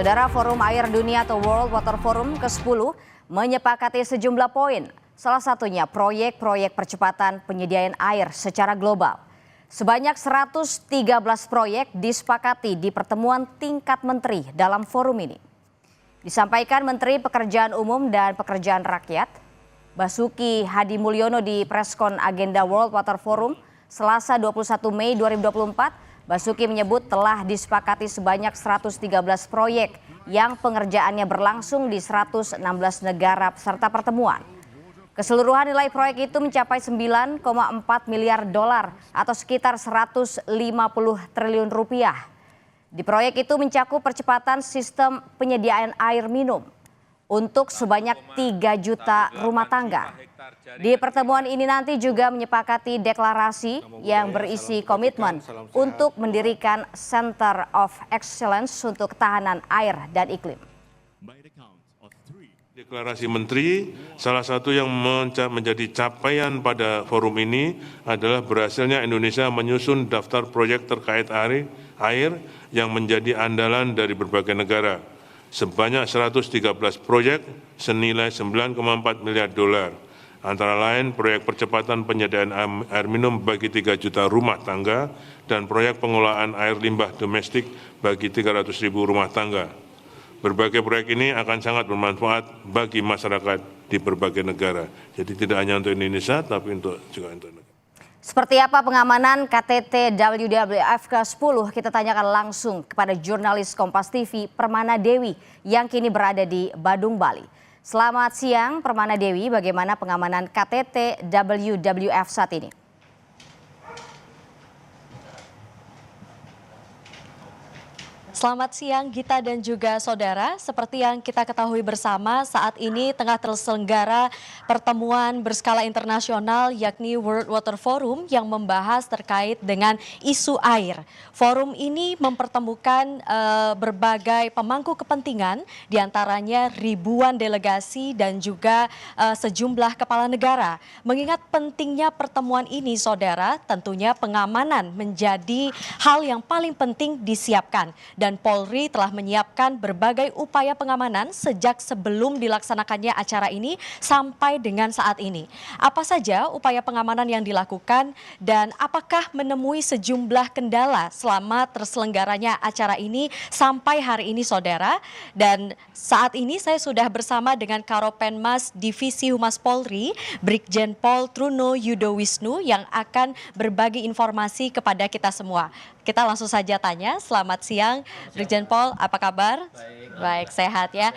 Saudara, Forum Air Dunia atau World Water Forum ke-10 menyepakati sejumlah poin. Salah satunya proyek-proyek percepatan penyediaan air secara global. Sebanyak 113 proyek disepakati di pertemuan tingkat menteri dalam forum ini. Disampaikan Menteri Pekerjaan Umum dan Pekerjaan Rakyat, Basuki Hadi Mulyono di Preskon Agenda World Water Forum, Selasa 21 Mei 2024. Basuki menyebut telah disepakati sebanyak 113 proyek yang pengerjaannya berlangsung di 116 negara peserta pertemuan. Keseluruhan nilai proyek itu mencapai 9,4 miliar dolar atau sekitar 150 triliun rupiah. Di proyek itu mencakup percepatan sistem penyediaan air minum untuk sebanyak 3 juta rumah tangga. Di pertemuan ini nanti juga menyepakati deklarasi yang berisi komitmen untuk mendirikan Center of Excellence untuk ketahanan air dan iklim. Deklarasi Menteri, salah satu yang menjadi capaian pada forum ini adalah berhasilnya Indonesia menyusun daftar proyek terkait air yang menjadi andalan dari berbagai negara. Sebanyak 113 proyek senilai 9,4 miliar dolar. Antara lain proyek percepatan penyediaan air minum bagi 3 juta rumah tangga dan proyek pengolahan air limbah domestik bagi 300.000 rumah tangga. Berbagai proyek ini akan sangat bermanfaat bagi masyarakat di berbagai negara. Jadi tidak hanya untuk Indonesia, tapi juga untuk negara. Seperti apa pengamanan KTT WWF ke-10? Kita tanyakan langsung kepada jurnalis Kompas TV Permana Dewi yang kini berada di Badung, Bali. Selamat siang Permana Dewi, bagaimana pengamanan KTT WWF saat ini? Selamat siang Gita dan juga saudara. Seperti yang kita ketahui bersama, saat ini tengah terselenggara pertemuan berskala internasional yakni World Water Forum yang membahas terkait dengan isu air. Forum ini mempertemukan berbagai pemangku kepentingan, diantaranya ribuan delegasi dan juga sejumlah kepala negara. Mengingat pentingnya pertemuan ini saudara, tentunya pengamanan menjadi hal yang paling penting disiapkan. Dan Polri telah menyiapkan berbagai upaya pengamanan sejak sebelum dilaksanakannya acara ini sampai dengan saat ini. Apa saja upaya pengamanan yang dilakukan dan apakah menemui sejumlah kendala selama terselenggaranya acara ini sampai hari ini saudara? Dan saat ini saya sudah bersama dengan Karopenmas Divisi Humas Polri, Brigjen Pol Truno Yudo Wisnu yang akan berbagi informasi kepada kita semua. Kita langsung saja tanya, selamat siang Brigjen Pol, apa kabar? Baik, sehat ya.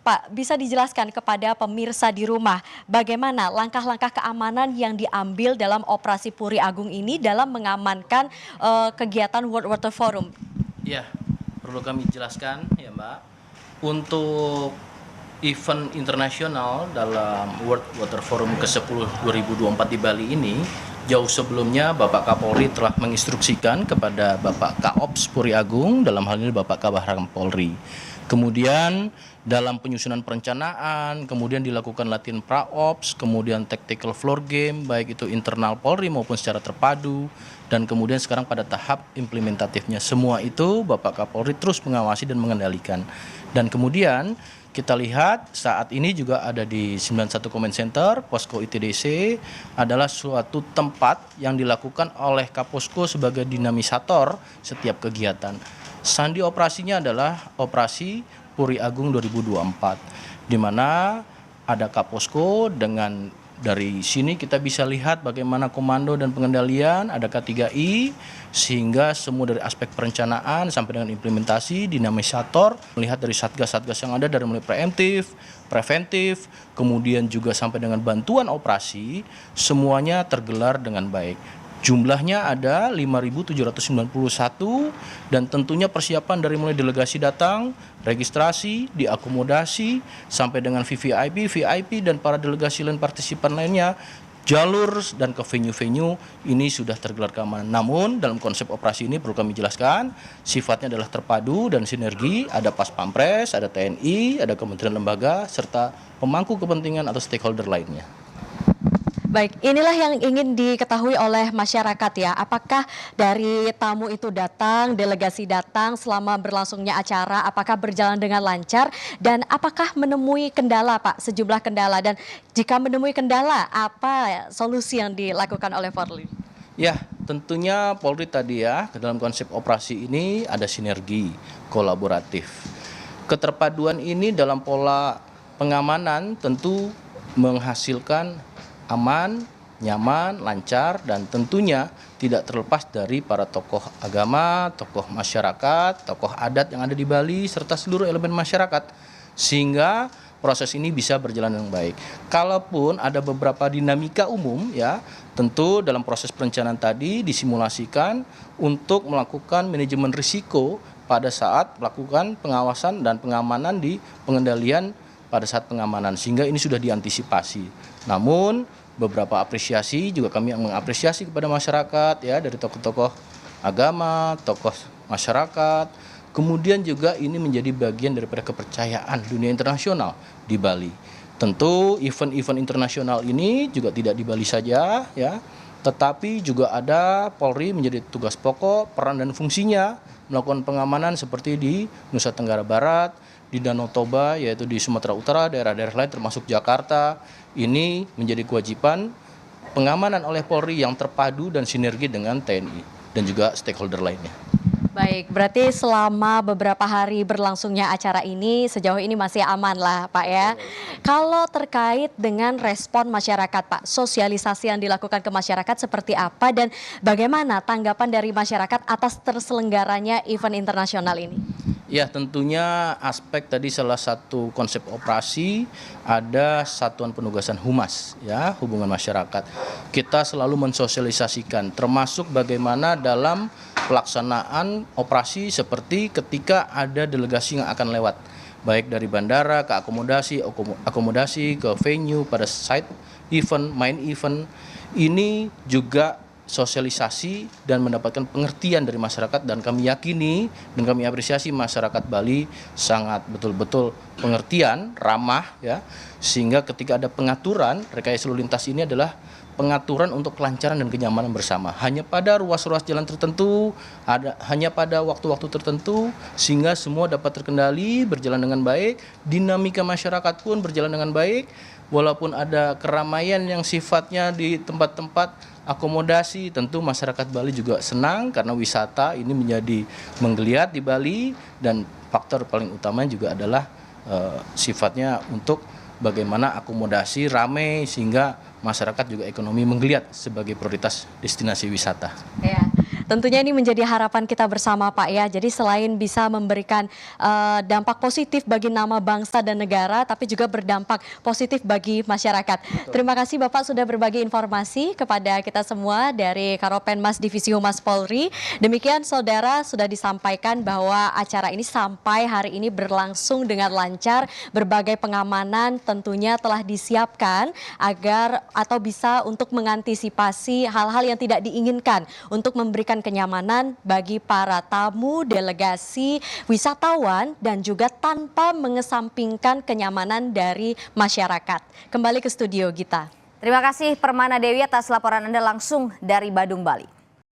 Pak, bisa dijelaskan kepada pemirsa di rumah bagaimana langkah-langkah keamanan yang diambil dalam operasi Puri Agung ini dalam mengamankan kegiatan World Water Forum? Ya, perlu kami jelaskan ya Mbak, untuk event internasional dalam World Water Forum ke-10 2024 di Bali ini, jauh sebelumnya Bapak Kapolri telah menginstruksikan kepada Bapak Kaops Puri Agung, dalam hal ini Bapak Kabahram Polri. Kemudian dalam penyusunan perencanaan, kemudian dilakukan latihan praops, kemudian tactical floor game, baik itu internal Polri maupun secara terpadu, dan kemudian sekarang pada tahap implementatifnya. Semua itu Bapak Kapolri terus mengawasi dan mengendalikan. Dan kemudian kita lihat saat ini juga ada di 91 Command Center, Posko ITDC adalah suatu tempat yang dilakukan oleh Kaposko sebagai dinamisator setiap kegiatan. Sandi operasinya adalah operasi Puri Agung 2024, di mana ada Kaposko dengan dari sini kita bisa lihat bagaimana komando dan pengendalian, ada K3I, sehingga semua dari aspek perencanaan sampai dengan implementasi, dinamisator, melihat dari satgas-satgas yang ada dari mulai preemptif, preventif, kemudian juga sampai dengan bantuan operasi, semuanya tergelar dengan baik. Jumlahnya ada 5.791 dan tentunya persiapan dari mulai delegasi datang, registrasi, diakomodasi, sampai dengan VVIP, VIP dan para delegasi lain partisipan lainnya, jalur dan ke venue-venue ini sudah tergelar keamanan. Namun dalam konsep operasi ini perlu kami jelaskan, sifatnya adalah terpadu dan sinergi, ada Pas Pampres, ada TNI, ada kementerian lembaga, serta pemangku kepentingan atau stakeholder lainnya. Baik, inilah yang ingin diketahui oleh masyarakat ya. Apakah dari tamu itu datang, delegasi datang selama berlangsungnya acara, apakah berjalan dengan lancar dan apakah menemui kendala Pak, sejumlah kendala, dan jika menemui kendala apa solusi yang dilakukan oleh Polri? Ya, tentunya Polri tadi ya, dalam konsep operasi ini ada sinergi, kolaboratif. Keterpaduan ini dalam pola pengamanan tentu menghasilkan aman, nyaman, lancar, dan tentunya tidak terlepas dari para tokoh agama, tokoh masyarakat, tokoh adat yang ada di Bali, serta seluruh elemen masyarakat. Sehingga proses ini bisa berjalan dengan baik. Kalaupun ada beberapa dinamika umum ya, tentu dalam proses perencanaan tadi disimulasikan untuk melakukan manajemen risiko pada saat melakukan pengawasan dan pengamanan di pengendalian pada saat pengamanan, sehingga ini sudah diantisipasi. Namun beberapa apresiasi juga kami yang mengapresiasi kepada masyarakat ya, dari tokoh-tokoh agama, tokoh masyarakat. Kemudian juga ini menjadi bagian daripada kepercayaan dunia internasional di Bali. Tentu event-event internasional ini juga tidak di Bali saja ya, tetapi juga ada Polri menjadi tugas pokok, peran dan fungsinya melakukan pengamanan seperti di Nusa Tenggara Barat, di Danau Toba, yaitu di Sumatera Utara, daerah-daerah lain termasuk Jakarta. Ini menjadi kewajiban pengamanan oleh Polri yang terpadu dan sinergi dengan TNI dan juga stakeholder lainnya. Baik, berarti selama beberapa hari berlangsungnya acara ini sejauh ini masih aman lah Pak ya. Kalau terkait dengan respon masyarakat Pak, sosialisasi yang dilakukan ke masyarakat seperti apa dan bagaimana tanggapan dari masyarakat atas terselenggaranya event internasional ini? Ya, tentunya aspek tadi salah satu konsep operasi ada satuan penugasan humas ya, hubungan masyarakat. Kita selalu mensosialisasikan termasuk bagaimana dalam pelaksanaan operasi seperti ketika ada delegasi yang akan lewat, baik dari bandara ke akomodasi ke venue pada site event, main event. Ini juga sosialisasi dan mendapatkan pengertian dari masyarakat, dan kami yakini dan kami apresiasi masyarakat Bali sangat betul-betul pengertian, ramah ya, sehingga ketika ada pengaturan rekayasa lalu lintas ini adalah pengaturan untuk kelancaran dan kenyamanan bersama. Hanya pada ruas-ruas jalan tertentu, hanya pada waktu-waktu tertentu, sehingga semua dapat terkendali, berjalan dengan baik, dinamika masyarakat pun berjalan dengan baik, walaupun ada keramaian yang sifatnya di tempat-tempat akomodasi, tentu masyarakat Bali juga senang karena wisata ini menjadi menggeliat di Bali, dan faktor paling utama juga adalah sifatnya untuk bagaimana akomodasi ramai sehingga masyarakat juga ekonomi menggeliat sebagai prioritas destinasi wisata. Ya, tentunya ini menjadi harapan kita bersama Pak ya. Jadi selain bisa memberikan dampak positif bagi nama bangsa dan negara, tapi juga berdampak positif bagi masyarakat. Betul. Terima kasih Bapak sudah berbagi informasi kepada kita semua dari Karopenmas Divisi Humas Polri. Demikian saudara, sudah disampaikan bahwa acara ini sampai hari ini berlangsung dengan lancar. Berbagai pengamanan tentunya telah disiapkan agar atau bisa untuk mengantisipasi hal-hal yang tidak diinginkan untuk memberikan kenyamanan bagi para tamu, delegasi, wisatawan, dan juga tanpa mengesampingkan kenyamanan dari masyarakat. Kembali ke studio Gita. Terima kasih Permana Dewi atas laporan Anda langsung dari Badung, Bali.